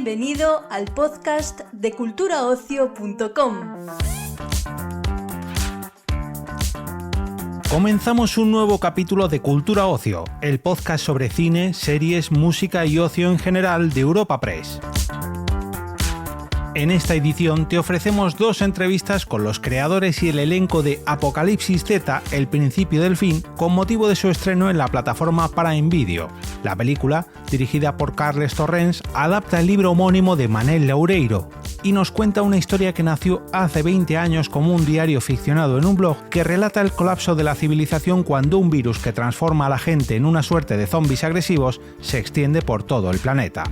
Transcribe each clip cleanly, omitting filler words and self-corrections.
Bienvenido al podcast de culturaocio.com. Comenzamos un nuevo capítulo de Cultura Ocio, el podcast sobre cine, series, música y ocio en general de Europa Press. En esta edición te ofrecemos dos entrevistas con los creadores y el elenco de Apocalipsis Z, El principio del fin, con motivo de su estreno en la plataforma Prime Video. La película, dirigida por Carles Torrens, adapta el libro homónimo de Manel Loureiro y nos cuenta una historia que nació hace 20 años como un diario ficcionado en un blog que relata el colapso de la civilización cuando un virus que transforma a la gente en una suerte de zombies agresivos se extiende por todo el planeta.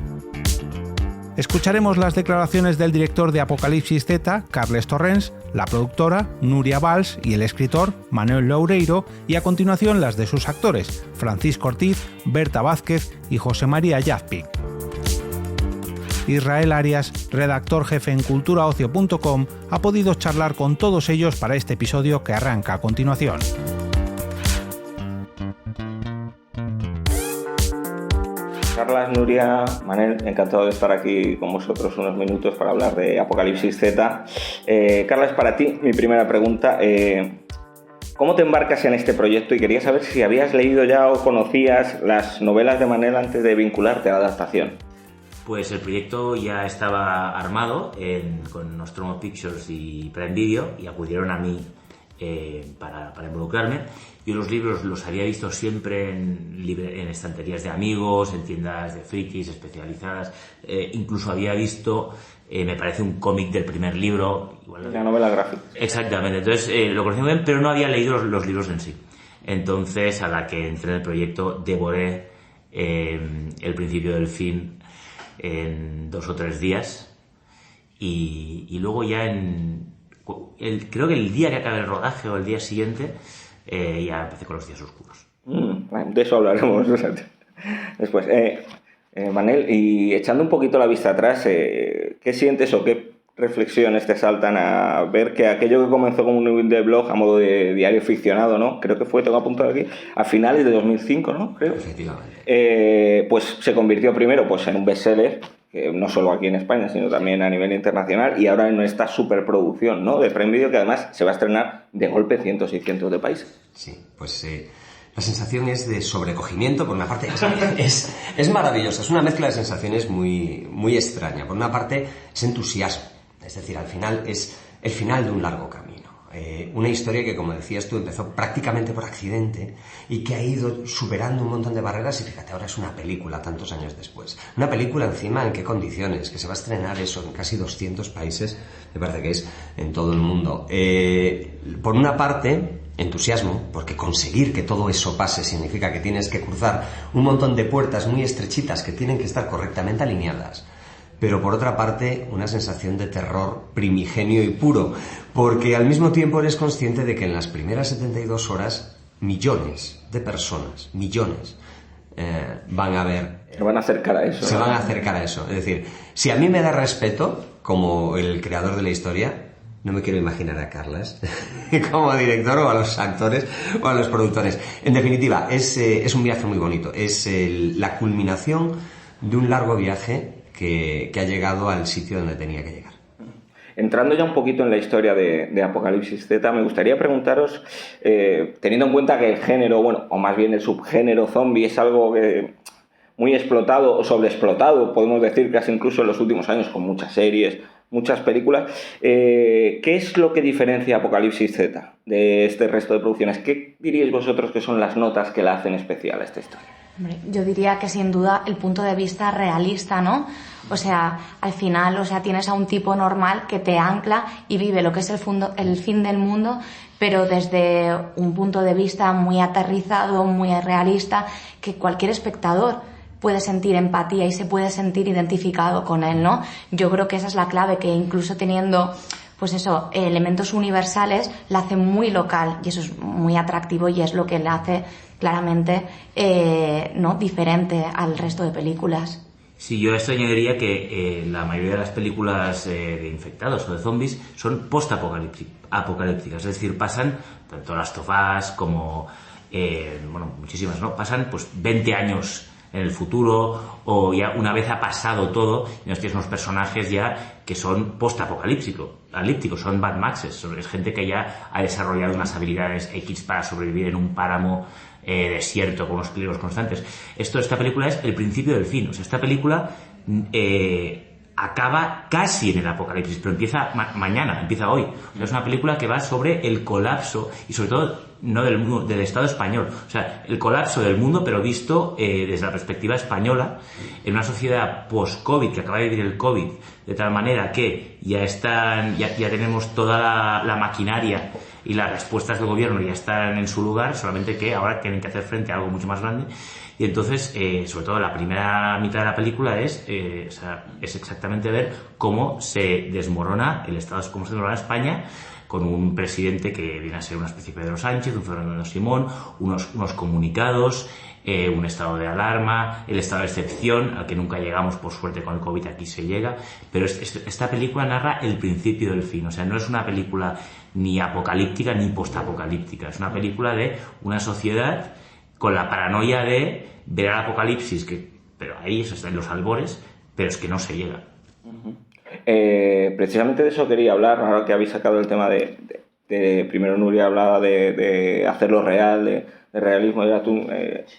Escucharemos las declaraciones del director de Apocalipsis Z, Carles Torrens, la productora, Núria Valls, y el escritor, Manel Loureiro, y a continuación las de sus actores, Francisco Ortiz, Berta Vázquez y José María Yazpic. Israel Arias, redactor jefe en culturaocio.com, ha podido charlar con todos ellos para este episodio que arranca a continuación. Carlas, Núria, Manel, encantado de estar aquí con vosotros unos minutos para hablar de Apocalipsis Z. Carlas, para ti, mi primera pregunta, ¿cómo te embarcas en este proyecto? Y quería saber si habías leído ya o conocías las novelas de Manel antes de vincularte a la adaptación. Pues el proyecto ya estaba armado con Nostromo Pictures y Prime Video y acudieron a mí para involucrarme. Yo los libros los había visto siempre en estanterías de amigos, en tiendas de frikis especializadas, incluso había visto, me parece, un cómic del primer libro. La novela gráfica. Exactamente, entonces lo conocía muy bien, pero no había leído los libros en sí. Entonces, a la que entré en el proyecto, devoré El principio del fin en 2 o 3 días y luego ya creo que el día que acabé el rodaje o el día siguiente ya empecé con Los días oscuros. De eso hablaremos después. Manel, y echando un poquito la vista atrás, ¿qué sientes o qué reflexiones te saltan a ver que aquello que comenzó como un blog a modo de diario ficcionado, ¿no? Creo que tengo apuntado aquí, a finales de 2005, ¿no? Creo. Efectivamente. Pues se convirtió primero pues en un bestseller, no solo aquí en España, sino también a nivel internacional, y ahora en esta superproducción, ¿no?, de Prime Video, que además se va a estrenar de golpe cientos y cientos de países. Sí, pues la sensación es de sobrecogimiento. Por una parte es maravillosa, es una mezcla de sensaciones muy, muy extraña. Por una parte es entusiasmo, es decir, al final es el final de un largo camino. Una historia que, como decías tú, empezó prácticamente por accidente y que ha ido superando un montón de barreras y fíjate, ahora es una película tantos años después. Una película encima, ¿en qué condiciones? Que se va a estrenar eso en casi 200 países, me parece que es en todo el mundo. Por una parte, entusiasmo, porque conseguir que todo eso pase significa que tienes que cruzar un montón de puertas muy estrechitas que tienen que estar correctamente alineadas. Pero por otra parte, una sensación de terror primigenio y puro, porque al mismo tiempo eres consciente de que en las primeras 72 horas millones de personas, van a ver... Se van a acercar a eso. Se van a acercar a eso. Es decir, si a mí me da respeto, como el creador de la historia, no me quiero imaginar a Carlas como director o a los actores o a los productores. En definitiva, es un viaje muy bonito. Es la culminación de un largo viaje que ha llegado al sitio donde tenía que llegar. Entrando ya un poquito en la historia de Apocalipsis Z, me gustaría preguntaros, teniendo en cuenta que el género, o más bien el subgénero zombie, es algo muy explotado o sobreexplotado, podemos decir, casi incluso en los últimos años, con muchas series, muchas películas, ¿qué es lo que diferencia Apocalipsis Z de este resto de producciones? ¿Qué diríais vosotros que son las notas que la hacen especial a esta historia? Hombre, yo diría que sin duda el punto de vista realista, ¿no? O sea, al final, tienes a un tipo normal que te ancla y vive lo que es el fin del mundo, pero desde un punto de vista muy aterrizado, muy realista, que cualquier espectador puede sentir empatía y se puede sentir identificado con él, ¿no? Yo creo que esa es la clave, que incluso teniendo elementos universales, la hace muy local, y eso es muy atractivo y es lo que la hace claramente diferente al resto de películas. Sí, yo a esto añadiría que la mayoría de las películas de infectados o de zombies son post-apocalípticas, es decir, pasan tanto Last of Us como muchísimas, ¿no? Pasan pues 20 años en el futuro, o ya una vez ha pasado todo, y nos tienes unos personajes ya que son post-apocalípticos, son Mad Maxes, es gente que ya ha desarrollado unas habilidades X para sobrevivir en un páramo desierto con unos peligros constantes. Esta película es el principio del fin. O sea, esta película acaba casi en el apocalipsis, pero empieza mañana, empieza hoy. O sea, es una película que va sobre el colapso y sobre todo no del Estado español. O sea, el colapso del mundo, pero visto desde la perspectiva española, en una sociedad post-COVID, que acaba de vivir el COVID, de tal manera que ya tenemos toda la maquinaria y las respuestas del gobierno ya están en su lugar, solamente que ahora tienen que hacer frente a algo mucho más grande. Y entonces, sobre todo la primera mitad de la película es exactamente ver cómo se desmorona el Estado, cómo se desmorona España, con un presidente que viene a ser una especie de Pedro Sánchez, un Fernando Simón, unos comunicados, un estado de alarma, el estado de excepción, al que nunca llegamos, por suerte con el COVID aquí se llega, pero esta película narra el principio del fin. O sea, no es una película ni apocalíptica ni postapocalíptica, es una película de una sociedad con la paranoia de ver al apocalipsis, pero ahí eso está en los albores, pero es que no se llega. Precisamente de eso quería hablar, ahora que habéis sacado el tema de primero Nuria hablaba de hacerlo real, de realismo,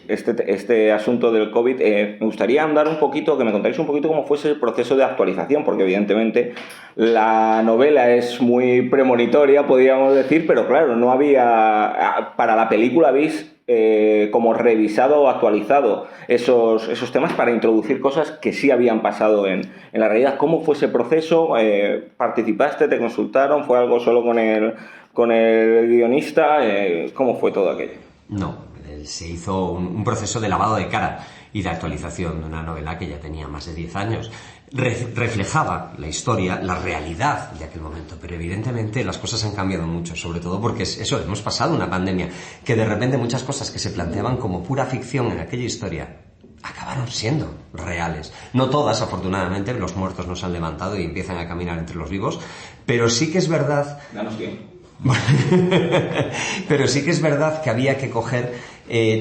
este asunto del COVID. Me gustaría andar un poquito, que me contáis un poquito cómo fue ese proceso de actualización, porque evidentemente la novela es muy premonitoria, podríamos decir, pero claro, no había, para la película habéis como revisado o actualizado esos temas para introducir cosas que sí habían pasado en la realidad. ¿Cómo fue ese proceso? ¿Participaste? ¿Te consultaron? ¿Fue algo solo con el guionista? ¿Cómo fue todo aquello? No, se hizo un proceso de lavado de cara y de actualización de una novela que ya tenía más de 10 años. Reflejaba la historia, la realidad de aquel momento, pero evidentemente las cosas han cambiado mucho, sobre todo porque hemos pasado una pandemia, que de repente muchas cosas que se planteaban como pura ficción en aquella historia acabaron siendo reales. No todas, afortunadamente, los muertos no se han levantado y empiezan a caminar entre los vivos, pero sí que es verdad... Danos tiempo. Pero sí que es verdad que había que coger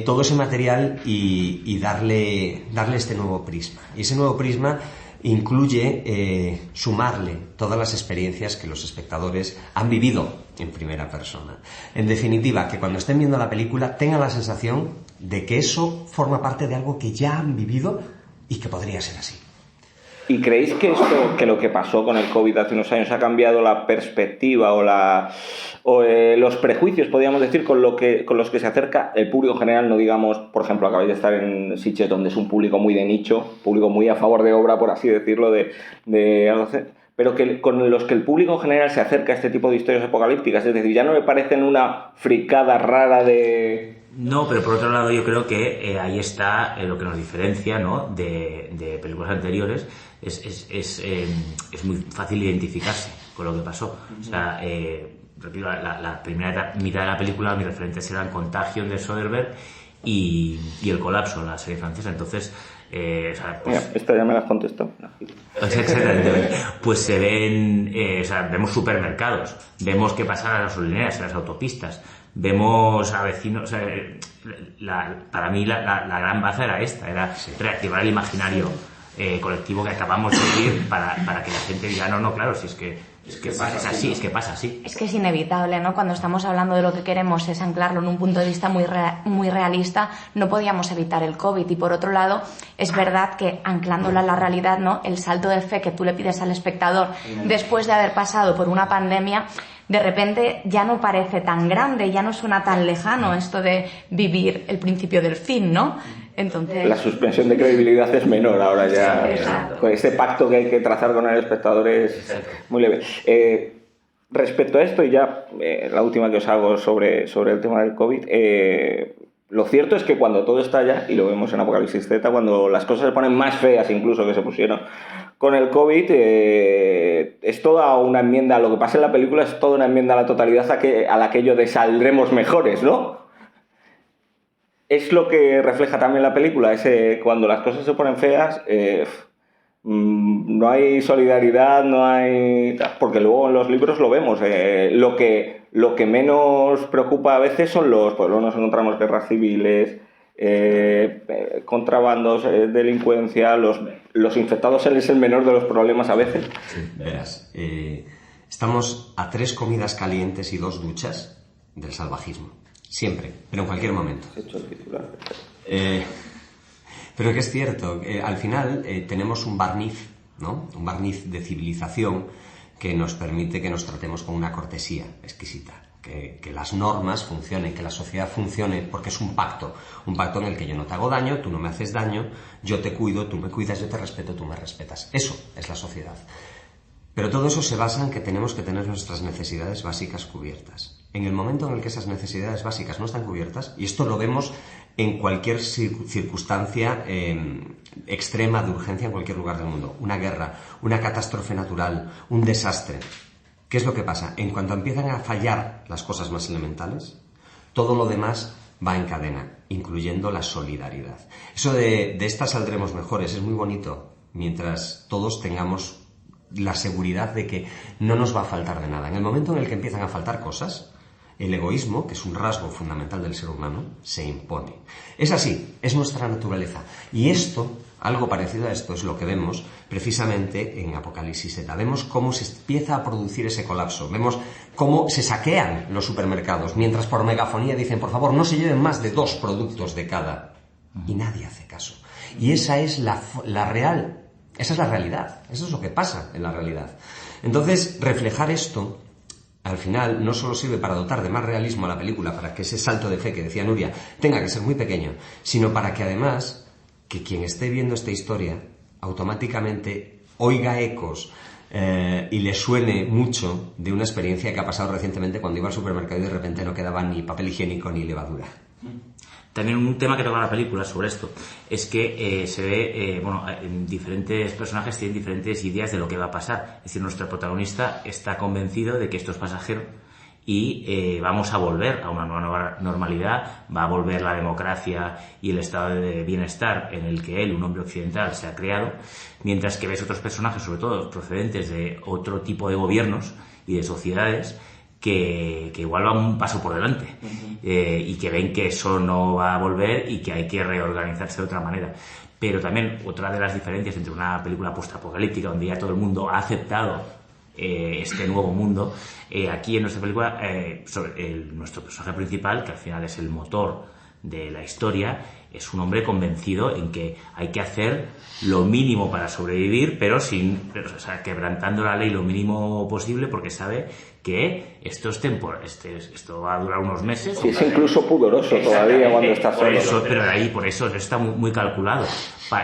todo ese material y darle este nuevo prisma. Y ese nuevo prisma incluye sumarle todas las experiencias que los espectadores han vivido en primera persona. En definitiva, que cuando estén viendo la película tengan la sensación de que eso forma parte de algo que ya han vivido y que podría ser así. ¿Y creéis que lo que pasó con el COVID hace unos años ha cambiado la perspectiva o los prejuicios, podríamos decir, con los que se acerca el público general? No digamos, por ejemplo, acabáis de estar en Sitges, donde es un público muy de nicho, público muy a favor de obra, por así decirlo, pero con los que el público general se acerca a este tipo de historias apocalípticas. Es decir, ya no me parecen una fricada rara de... No, pero por otro lado yo creo que ahí está lo que nos diferencia, ¿no?, de películas anteriores. Es muy fácil identificarse con lo que pasó. O sea, repito, la primera mitad de la película, mis referentes eran Contagion de Soderbergh y El colapso, la serie francesa. Entonces, Mira, esta ya me la has contestado. Exactamente. Pues se ven, vemos supermercados, vemos qué pasa en las gasolineras, en las autopistas, vemos a vecinos. Para mí la gran baza era esta, era reactivar el imaginario colectivo que acabamos de vivir para que la gente diga, no, claro, si es que pasa así. Es que es inevitable, ¿no? Cuando estamos hablando de lo que queremos es anclarlo en un punto de vista muy realista, no podíamos evitar el COVID. Y por otro lado, es verdad que anclándola en la realidad, ¿no?, el salto de fe que tú le pides al espectador después de haber pasado por una pandemia, de repente ya no parece tan grande, ya no suena tan lejano esto de vivir el principio del fin, ¿no? Entonces... La suspensión de credibilidad es menor ahora ya. Exacto. Con ese pacto que hay que trazar con el espectador es muy leve. Respecto a esto, y ya la última que os hago sobre el tema del COVID, lo cierto es que cuando todo estalla, y lo vemos en Apocalipsis Z, cuando las cosas se ponen más feas incluso que se pusieron con el COVID, es toda una enmienda, lo que pasa en la película es toda una enmienda a la totalidad a aquello de saldremos mejores, ¿no? Es lo que refleja también la película, cuando las cosas se ponen feas, no hay solidaridad, no hay... Porque luego en los libros lo vemos. Lo que menos preocupa a veces son pues luego nos encontramos guerras civiles, contrabandos, delincuencia, los infectados es el menor de los problemas a veces. Sí, verás, estamos a 3 comidas calientes y 2 duchas del salvajismo, siempre, pero en cualquier momento. He hecho el titular. Pero que es cierto, al final tenemos un barniz, ¿no? Un barniz de civilización que nos permite que nos tratemos con una cortesía exquisita. Que las normas funcionen, que la sociedad funcione, porque es un pacto en el que yo no te hago daño, tú no me haces daño, yo te cuido, tú me cuidas, yo te respeto, tú me respetas. Eso es la sociedad. Pero todo eso se basa en que tenemos que tener nuestras necesidades básicas cubiertas. En el momento en el que esas necesidades básicas no están cubiertas, y esto lo vemos en cualquier circunstancia extrema de urgencia en cualquier lugar del mundo, una guerra, una catástrofe natural, un desastre. ¿Qué es lo que pasa? En cuanto empiezan a fallar las cosas más elementales, todo lo demás va en cadena, incluyendo la solidaridad. Eso de esta saldremos mejores es muy bonito, mientras todos tengamos la seguridad de que no nos va a faltar de nada. En el momento en el que empiezan a faltar cosas, el egoísmo, que es un rasgo fundamental del ser humano, se impone. Es así, es nuestra naturaleza. Y esto, algo parecido a esto, es lo que vemos precisamente en Apocalipsis Z. Vemos cómo se empieza a producir ese colapso. Vemos cómo se saquean los supermercados, mientras por megafonía dicen, por favor, no se lleven más de 2 productos de cada. Y nadie hace caso. Y esa es la realidad. Eso es lo que pasa en la realidad. Entonces, reflejar esto al final no solo sirve para dotar de más realismo a la película, para que ese salto de fe que decía Nuria tenga que ser muy pequeño, sino para que además que quien esté viendo esta historia automáticamente oiga ecos y le suene mucho de una experiencia que ha pasado recientemente cuando iba al supermercado y de repente no quedaba ni papel higiénico ni levadura. También un tema que toca la película sobre esto es que se ve, diferentes personajes tienen diferentes ideas de lo que va a pasar. Es decir, nuestro protagonista está convencido de que esto es pasajero y vamos a volver a una nueva normalidad, va a volver la democracia y el estado de bienestar en el que él, un hombre occidental, se ha creado, mientras que ves otros personajes, sobre todo procedentes de otro tipo de gobiernos y de sociedades, que igual van un paso por delante y que ven que eso no va a volver y que hay que reorganizarse de otra manera. Pero también otra de las diferencias entre una película postapocalíptica donde ya todo el mundo ha aceptado este nuevo mundo, aquí en nuestra película nuestro personaje principal, que al final es el motor de la historia, es un hombre convencido en que hay que hacer lo mínimo para sobrevivir, pero quebrantando la ley lo mínimo posible, porque sabe que esto es temporal, esto va a durar unos meses. Sí, es incluso pudoroso todavía cuando está solo. Por eso está muy calculado.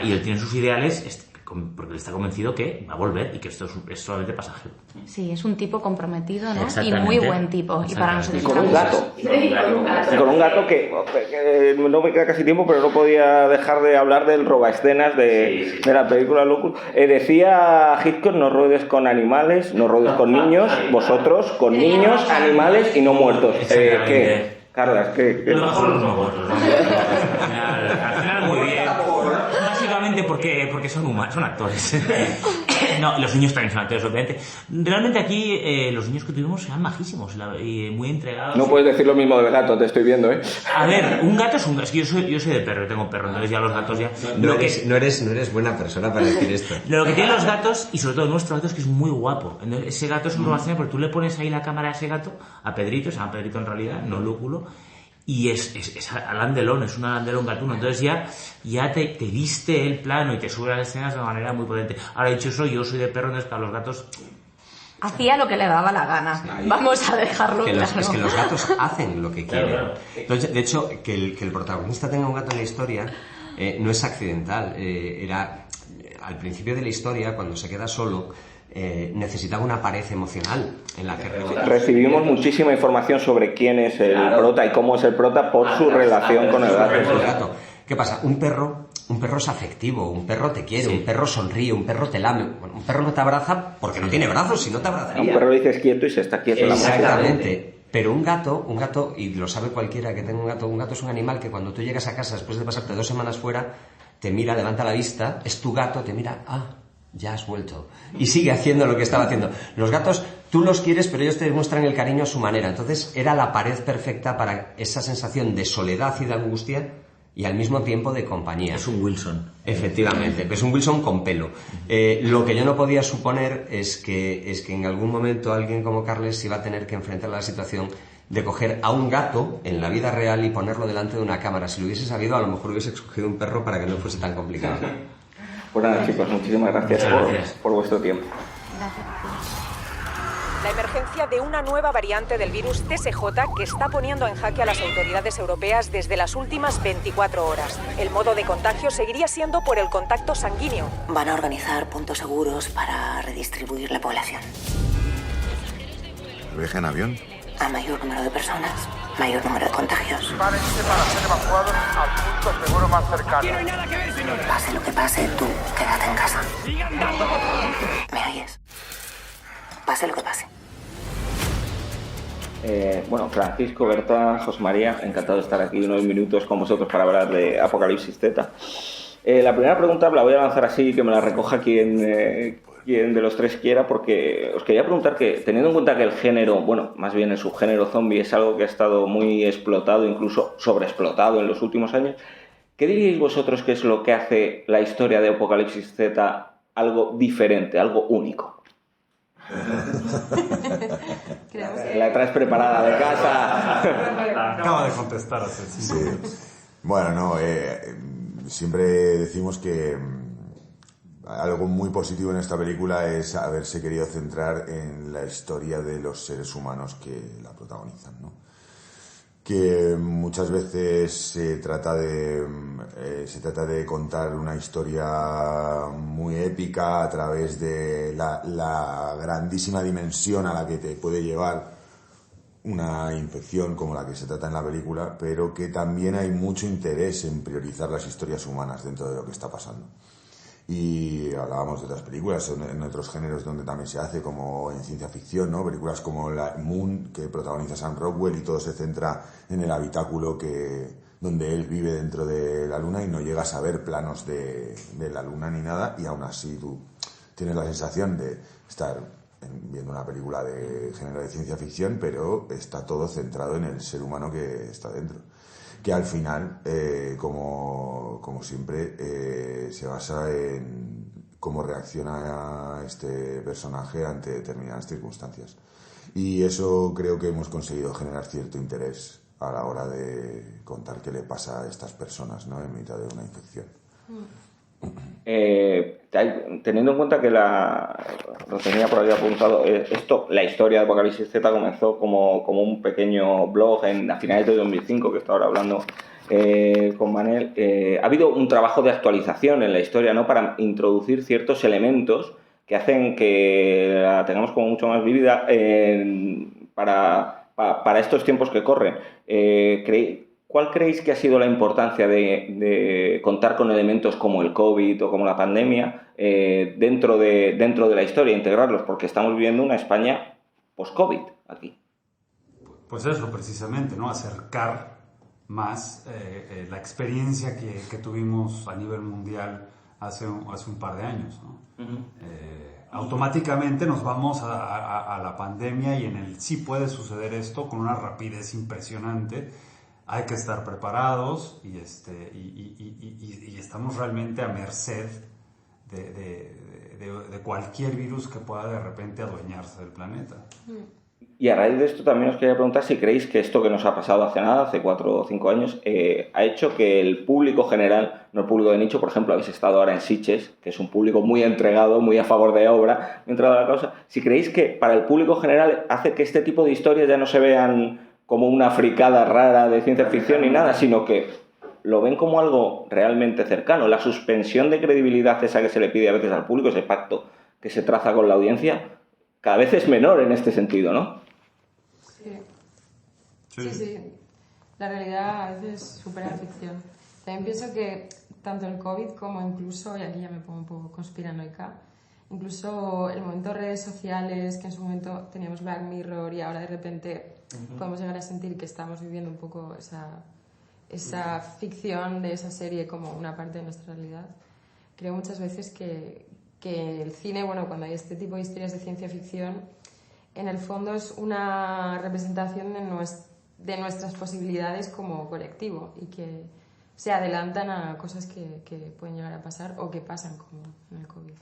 Y él tiene sus ideales porque él está convencido que va a volver y que esto es solamente pasajero. Sí, es un tipo comprometido, ¿no? Y muy buen tipo. Y para nosotros con un gato. Con un gato que no me queda casi tiempo, pero no podía dejar de hablar del robaescenas de la película Locus. Decía Hitchcock, no ruedes con animales, no ruedes con niños, vosotros con niños, animales y no muertos. ¿Qué? Carlas, ¿qué? Lo mejor los no muertos. Al final muy bien. Básicamente porque son humanos, son actores. No, los niños también son actores, obviamente. Realmente aquí los niños que tuvimos eran majísimos y muy entregados. No puedes decir lo mismo del gato, te estoy viendo, ¿eh? A ver, un gato es un gato. Es que yo soy de perro, yo tengo perro, entonces ya los gatos ya... No eres buena persona para decir esto. Lo que tienen los gatos, y sobre todo nuestro gato, es que es muy guapo. Entonces, ese gato es un robación porque tú le pones ahí la cámara a ese gato, a Pedrito, se llama Pedrito en realidad, no Lúculo, y es Alain Delon, es un Alain Delon gatuno. Entonces ya te viste el plano y te sube las escenas de manera muy potente. Ahora, dicho eso, yo soy de perro, entonces para los gatos... Hacía lo que le daba la gana. Vamos a dejarlo claro. Es que los gatos hacen lo que quieren. Claro. Entonces, de hecho, que el protagonista tenga un gato en la historia no es accidental. Era al principio de la historia, cuando se queda solo, necesitaba una pared emocional en la que recibimos muchísima información sobre quién es el prota y cómo es el prota por su relación con el gato. ¿Qué pasa? Un perro es afectivo, un perro te quiere, un perro sonríe, un perro te lame. Bueno, un perro no te abraza porque no tiene brazos, si no te abrazaría. A un perro le dices quieto y se está quieto. Exactamente. Pero un gato, y lo sabe cualquiera que tenga un gato es un animal que cuando tú llegas a casa después de pasarte 2 semanas fuera, te mira, levanta la vista, es tu gato, te mira, ya has vuelto. Y sigue haciendo lo que estaba haciendo. Los gatos, tú los quieres, pero ellos te demuestran el cariño a su manera. Entonces, era la pared perfecta para esa sensación de soledad y de angustia, y al mismo tiempo de compañía. Es un Wilson. Efectivamente, es un Wilson con pelo. Lo que yo no podía suponer es que en algún momento alguien como Carles iba a tener que enfrentar la situación de coger a un gato en la vida real y ponerlo delante de una cámara. Si lo hubiese sabido, a lo mejor hubiese escogido un perro para que no fuese tan complicado. Pues nada, chicos, muchísimas gracias por vuestro tiempo. Gracias a ti. La emergencia de una nueva variante del virus TSJ que está poniendo en jaque a las autoridades europeas desde las últimas 24 horas. El modo de contagio seguiría siendo por el contacto sanguíneo. Van a organizar puntos seguros para redistribuir la población. ¿Viaje en avión? A mayor número de personas, mayor número de contagios. Prepárense para ser evacuados al punto seguro más cercano. No hay nada que ver, señor. Pase lo que pase, tú quédate en casa. ¡Sigan dando, por favor! ¿Me oyes? Pase lo que pase. Bueno, Francisco, Berta, José María, encantado de estar aquí unos minutos con vosotros para hablar de Apocalipsis Z. La primera pregunta la voy a lanzar así, que me la recoja quien de los tres quiera, porque os quería preguntar que, teniendo en cuenta que el género, bueno, más bien el subgénero zombie es algo que ha estado muy explotado, incluso sobreexplotado en los últimos años, ¿qué diríais vosotros que es lo que hace la historia de Apocalipsis Z algo diferente, algo único? La traes preparada de casa. Acaba de contestar hace 5 minutos. Bueno, no, siempre decimos que algo muy positivo en esta película es haberse querido centrar en la historia de los seres humanos que la protagonizan, ¿no? Que muchas veces se trata de contar una historia muy épica a través de la grandísima dimensión a la que te puede llevar una infección como la que se trata en la película, pero que también hay mucho interés en priorizar las historias humanas dentro de lo que está pasando. Y hablábamos de otras películas en otros géneros donde también se hace, como en ciencia ficción, ¿no? Películas como la Moon, que protagoniza Sam Rockwell, y todo se centra en el habitáculo donde él vive dentro de la luna y no llegas a ver planos de la luna ni nada, y aún así tú tienes la sensación de estar viendo una película de género de ciencia ficción, pero está todo centrado en el ser humano que está dentro. Que al final, como siempre, se basa en cómo reacciona este personaje ante determinadas circunstancias. Y eso creo que hemos conseguido generar cierto interés a la hora de contar qué le pasa a estas personas, ¿no?, en mitad de una infección. Teniendo en cuenta que lo tenía por ahí apuntado, la historia de Apocalipsis Z comenzó como un pequeño blog a finales de 2005, que está ahora hablando con Manel. Ha habido un trabajo de actualización en la historia, ¿no?, para introducir ciertos elementos que hacen que la tengamos como mucho más vívida para estos tiempos que corren. ¿Cuál creéis que ha sido la importancia de contar con elementos como el COVID o como la pandemia dentro de la historia, integrarlos? Porque estamos viviendo una España post-COVID aquí. Pues eso, precisamente, ¿no? Acercar más la experiencia que tuvimos a nivel mundial hace un par de años, ¿no? Uh-huh. Automáticamente nos vamos a la pandemia, y en el sí puede suceder esto con una rapidez impresionante. Hay que estar preparados y estamos realmente a merced de cualquier virus que pueda de repente adueñarse del planeta. Y a raíz de esto también os quería preguntar si creéis que esto que nos ha pasado hace nada, hace 4 o 5 años, ha hecho que el público general, no el público de nicho, por ejemplo, habéis estado ahora en Sitges, que es un público muy entregado, muy a favor de obra, muy entregado a la causa, si creéis que para el público general hace que este tipo de historias ya no se vean como una fricada rara de ciencia ficción ni nada, sino que lo ven como algo realmente cercano. La suspensión de credibilidad esa que se le pide a veces al público, ese pacto que se traza con la audiencia, cada vez es menor en este sentido, ¿no? Sí. La realidad a veces supera la ficción. También pienso que tanto el COVID como incluso, y aquí ya me pongo un poco conspiranoica, incluso el momento de redes sociales, que en su momento teníamos Black Mirror y ahora de repente podemos llegar a sentir que estamos viviendo un poco esa ficción de esa serie como una parte de nuestra realidad. Creo muchas veces que el cine, bueno, cuando hay este tipo de historias de ciencia ficción, en el fondo es una representación de nuestras posibilidades como colectivo, y que se adelantan a cosas que pueden llegar a pasar o que pasan como en el COVID.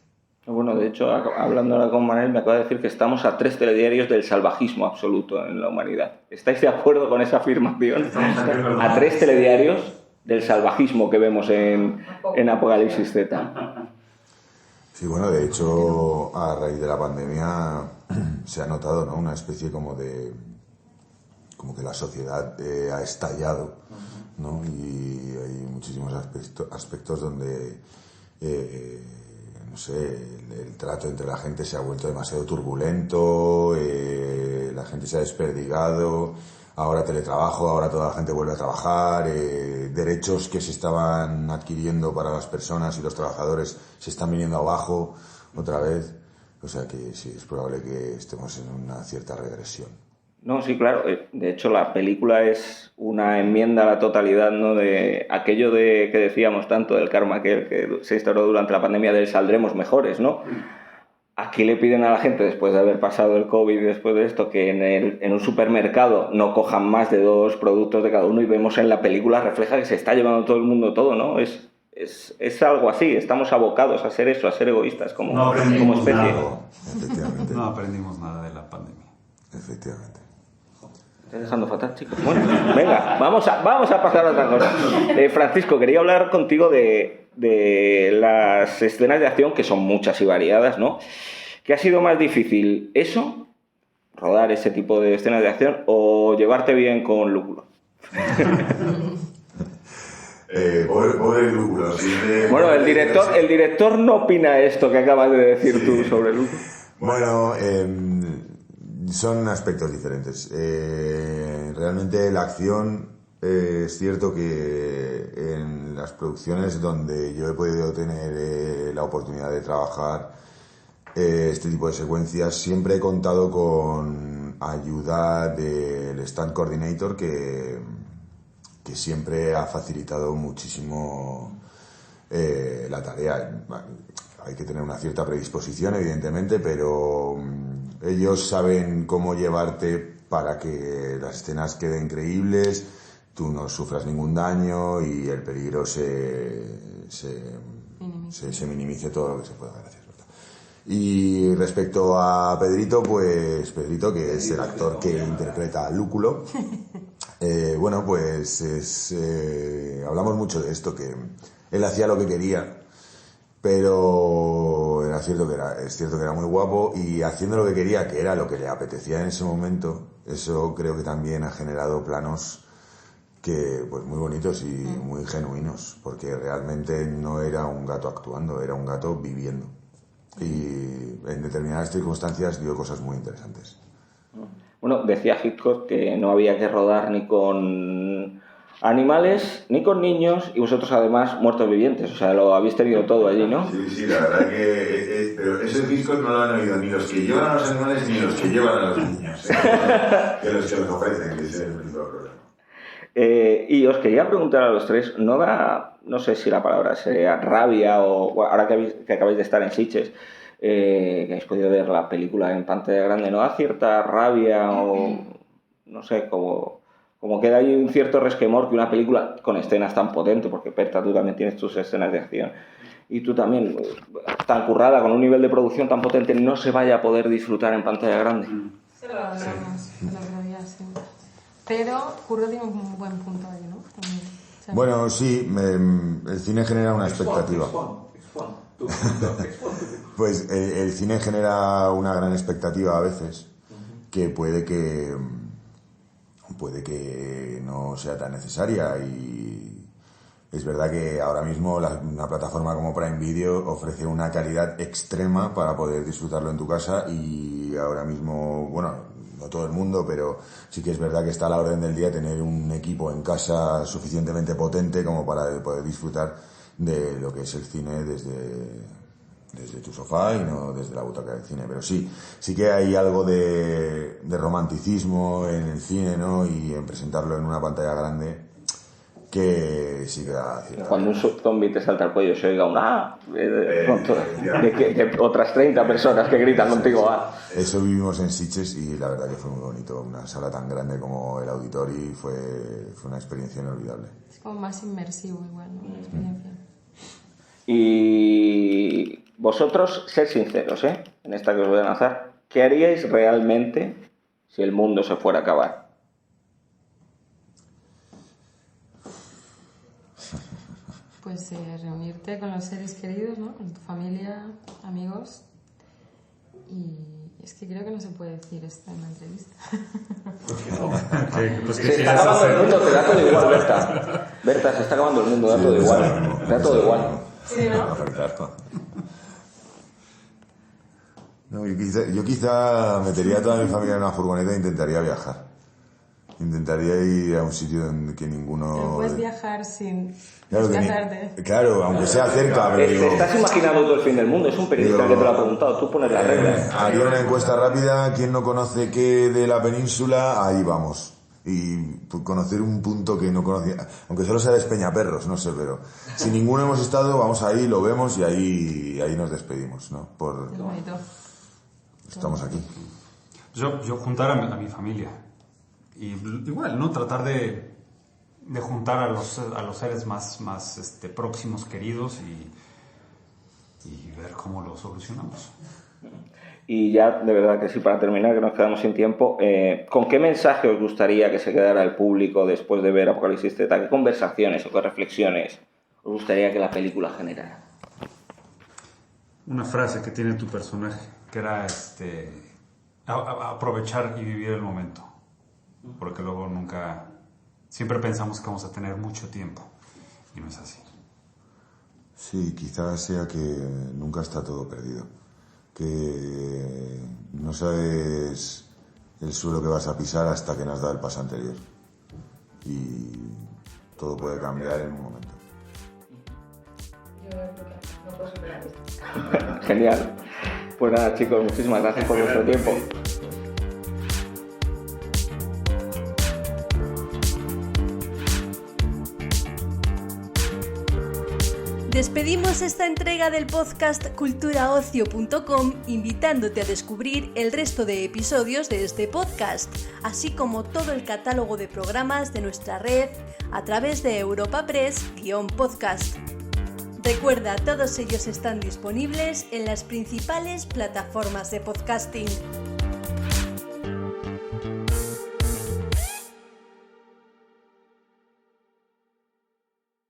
Bueno, de hecho, hablando ahora con Manel, me acaba de decir que estamos a 3 telediarios del salvajismo absoluto en la humanidad. ¿Estáis de acuerdo con esa afirmación? A 3 telediarios del salvajismo que vemos en Apocalipsis Z. Sí, bueno, de hecho, a raíz de la pandemia se ha notado, ¿no?, una especie como que la sociedad ha estallado, ¿no? Y hay muchísimos aspectos donde no sé, el trato entre la gente se ha vuelto demasiado turbulento, la gente se ha desperdigado, ahora teletrabajo, ahora toda la gente vuelve a trabajar, derechos que se estaban adquiriendo para las personas y los trabajadores se están viniendo abajo otra vez, o sea que sí, es probable que estemos en una cierta regresión. No, sí, claro. De hecho, la película es una enmienda a la totalidad, ¿no?, de aquello que decíamos tanto del karma que se instauró durante la pandemia del saldremos mejores, ¿no? Aquí le piden a la gente, después de haber pasado el COVID y después de esto, que en un supermercado no cojan más de 2 productos de cada uno, y vemos en la película, refleja que se está llevando todo el mundo todo, ¿no? Es algo así, estamos abocados a ser eso, a ser egoístas como especie. Nada. Efectivamente. No aprendimos nada de la pandemia. Efectivamente. Estoy dejando fatal, chicos. Bueno, venga, vamos a pasar a otra cosa. Francisco, quería hablar contigo de las escenas de acción, que son muchas y variadas, ¿no? ¿Qué ha sido más difícil, eso, rodar ese tipo de escenas de acción, o llevarte bien con Lúculo? Pobre Lúculo. Bueno, el director no opina esto que acabas de decir tú sobre Lúculo. Bueno, son aspectos diferentes. Realmente la acción, es cierto que en las producciones donde yo he podido tener la oportunidad de trabajar este tipo de secuencias, siempre he contado con ayuda del stunt coordinator que siempre ha facilitado muchísimo la tarea. Hay que tener una cierta predisposición, evidentemente, pero ellos saben cómo llevarte para que las escenas queden creíbles, tú no sufras ningún daño y el peligro se minimice todo lo que se pueda. Gracias. Y respecto a Pedrito, pues Pedrito, que es el actor que interpreta a Lúculo, bueno, pues hablamos mucho de esto, que él hacía lo que quería, pero es cierto que era muy guapo, y haciendo lo que quería, que era lo que le apetecía en ese momento, eso creo que también ha generado planos que pues muy bonitos y muy genuinos, porque realmente no era un gato actuando, era un gato viviendo, y en determinadas circunstancias dio cosas muy interesantes. Bueno, decía Hitchcock que no había que rodar ni con animales, ni con niños, y vosotros además muertos vivientes, o sea, lo habéis tenido todo allí, ¿no? Sí, la verdad que pero ese Hitchcock no lo han oído ni los que llevan a los animales ni los que llevan a los niños, que los ofrecen, que ese es el único problema. Y os quería preguntar a los tres, no sé si la palabra sería rabia, o ahora que acabáis de estar en Sitges, que habéis podido ver la película en pantalla grande, ¿no da cierta rabia o no sé, como queda ahí un cierto resquemor que una película con escenas tan potentes, porque Berta, tú también tienes tus escenas de acción, y tú también, tan currada, con un nivel de producción tan potente, no se vaya a poder disfrutar en pantalla grande? Se lo hablamos, sí. Pero Curro tiene un buen punto ahí, ¿no? Bueno, sí, el cine genera una expectativa. Pues el cine genera una gran expectativa a veces, que puede que no sea tan necesaria, y es verdad que ahora mismo una plataforma como Prime Video ofrece una calidad extrema para poder disfrutarlo en tu casa, y ahora mismo, bueno, no todo el mundo, pero sí que es verdad que está a la orden del día tener un equipo en casa suficientemente potente como para poder disfrutar de lo que es el cine desde tu sofá y no desde la butaca del cine. Pero sí que hay algo de romanticismo en el cine, ¿no? Y en presentarlo en una pantalla grande, que sí que da cierta. Cuando un zombie te salta al cuello se oiga de otras 30 personas que gritan contigo. Eso vivimos en Sitges y la verdad que fue muy bonito. Una sala tan grande como el Auditori fue una experiencia inolvidable. Es como más inmersivo igual, ¿no? La experiencia. Y vosotros, ser sinceros, en esta que os voy a lanzar, ¿qué haríais realmente si el mundo se fuera a acabar? Pues reunirte con los seres queridos, ¿no? Con tu familia, amigos. Y es que creo que no se puede decir esto en una entrevista. Se está acabando el mundo, te da todo igual, Berta. Berta, se está acabando el mundo, da todo igual. Da todo igual. Sí, ¿no? No, yo quizá metería a toda mi familia en una furgoneta e intentaría viajar. Intentaría ir a un sitio en que ninguno... Pero puedes viajar sin claro, casarte. Claro, aunque sea cerca, pero digo... Te estás imaginando todo el fin del mundo, es un periodista que te lo ha preguntado, tú pones las reglas. Haría una encuesta rápida, ¿quién no conoce qué de la península? Ahí vamos. Y conocer un punto que no conocía, aunque solo sea de Espeñaperros, no sé, pero si ninguno hemos estado, vamos ahí, lo vemos y ahí nos despedimos, ¿no? Estamos aquí. Yo juntar a mi familia. Y igual, ¿no? Tratar de juntar a los seres más próximos, queridos y ver cómo lo solucionamos. Y ya, de verdad que sí, para terminar, que nos quedamos sin tiempo, ¿con qué mensaje os gustaría que se quedara el público después de ver Apocalipsis Z? ¿Qué conversaciones o qué reflexiones os gustaría que la película generara? Una frase que tiene tu personaje, que era aprovechar y vivir el momento. Porque luego siempre pensamos que vamos a tener mucho tiempo y no es así. Sí, quizás sea que nunca está todo perdido, que no sabes el suelo que vas a pisar hasta que no has dado el paso anterior y todo puede cambiar en un momento. Genial. Pues nada, chicos, muchísimas gracias por vuestro tiempo. Despedimos esta entrega del podcast culturaocio.com invitándote a descubrir el resto de episodios de este podcast, así como todo el catálogo de programas de nuestra red a través de Europa Press-podcast. Recuerda, todos ellos están disponibles en las principales plataformas de podcasting.